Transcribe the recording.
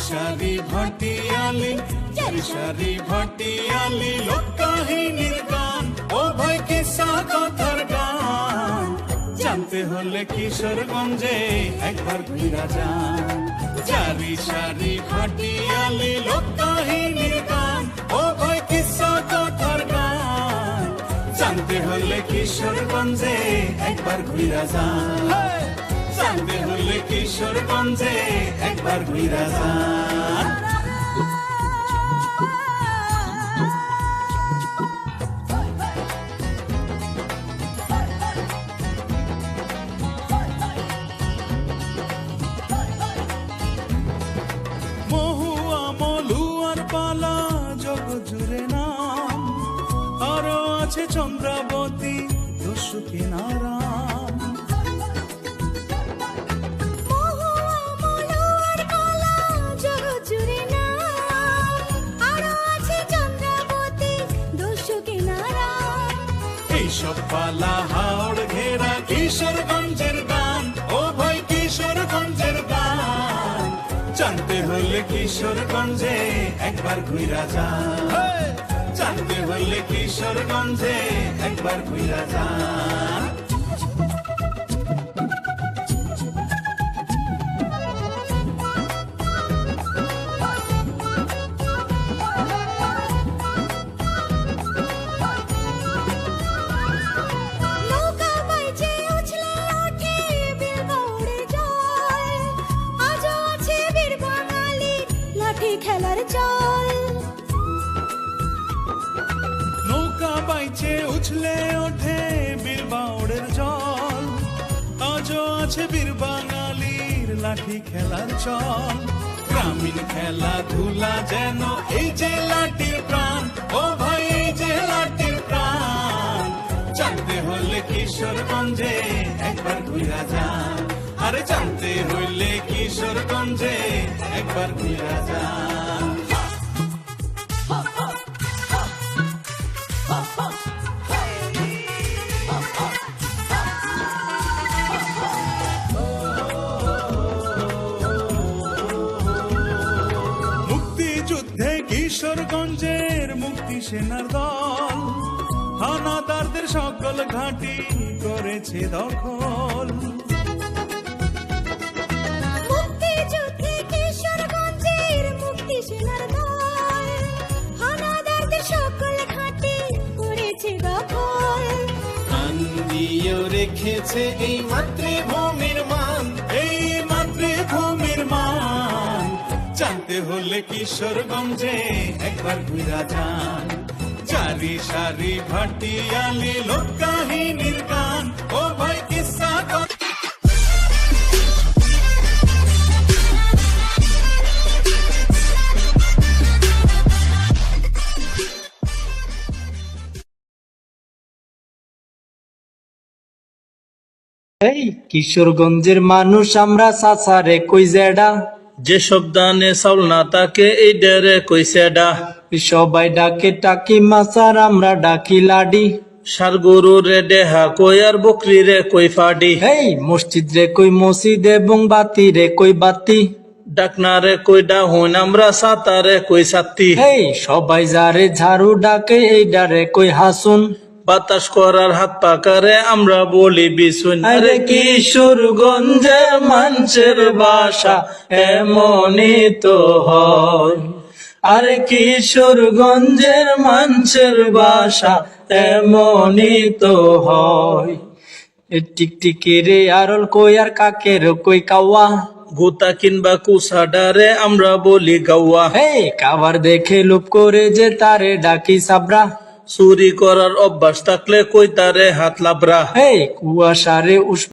সারি ভাটিয়ালি সারি ভাটিয়ালি লোককাহিনীর গান ও ভাই কিসা কথার গান জানতে হলে কিশোরগঞ্জে একবার ঘুরা যান। সারি সারি ভাটিয়ালি লোককাহিনীর গান ও ভাই কিসা কথার গান জানতে হলে কিশোরগঞ্জে একবার ঘুরা যান। জানতে হলে কিশোরগঞ্জে একবার ঘুরা যান। মহুয়া মলুয়ার পালা জগৎ জুড়ে নাম, আরো আছে চন্দ্রাবতী দস্যুকে নারাম। এইসব পালা হাওড় ঘেরা কিশোরগঞ্জের গান ও ভাই কিশোরগঞ্জের গান জানতে হলে কিশোরগঞ্জে একবার ঘুরা যান। জানতে হলে কিশোরগঞ্জে একবার ঘুরা যান। খেলার চল নৌকা বাইচে উছলে ওঠে বীর বাউড়ের জল, আজও আছে বীর বাঙালির লাঠি খেলার চল। গ্রামীণ খেলাধুলা যেন এই যে লাঠির প্রাণ ও ভাই এই যে লাঠির প্রাণ জানতে হলে কিশোরগঞ্জে একবার ঘুরা যান। আরে জানতে হইলে কিশোরগঞ্জে একবার ঘুরা যান। মুক্তিযুদ্ধে কিশোরগঞ্জের মুক্তি সেনার দল হানাদারদের সকল ঘাঁটি করেছে দখল। মুক্তিযুদ্ধে কিশোরগঞ্জের মুক্তি সেনার দল হানাদারদের সকল ঘাঁটি করেছে দখল। কান্দিও রেখেছে এই মাতৃভূমির মান, এই মাতৃভূমির মান জানতে হলে কিশোরগঞ্জে একবার ঘুরা যান। সারি সারি ভাটিয়ালি লোককাহিনীর গান ও ভাই কিসা এই কিশোরগঞ্জের মানুষ আমরা সাসারে কই জেডা, যেসব দানে চাউল না তাকে এই ডেরে কইছেডা। সবাই ডাকে টাকি মাসার আমরা ডাকি লাডি। সার গরু রে ডেহা কই আর বকরি রে কই ফাডি। এই মসজিদ রে কই মসজিদ এবং বাতি রে কই বাতি। ডাকনা রে কই ডাহুন আমরা সাতারে কই সাত্তি। এই সবাই যারে ঝাড়ু ডাকে এই ডারে কই হাসুন। বাতাস করার হাত পাকারে আমরা বলি বিশুন। আরে কিশোরগঞ্জের মানুষের ভাষা এমনই তো হয়। আরে কিশোরগঞ্জের মানুষের ভাষা এমনই তো হয়। টিকটিকি রে আরল কই আর কাকের কই কাওয়া। গুতা কিনবা কুসাডারে আমরা বলি গাওয়া। হে কাবার দেখে লুপ করে যে তারে ডাকি সাবরা। চুরি করার অভ্যাস থাকলে কই তারে হাত লাবরা। হে কুয়াশারে উস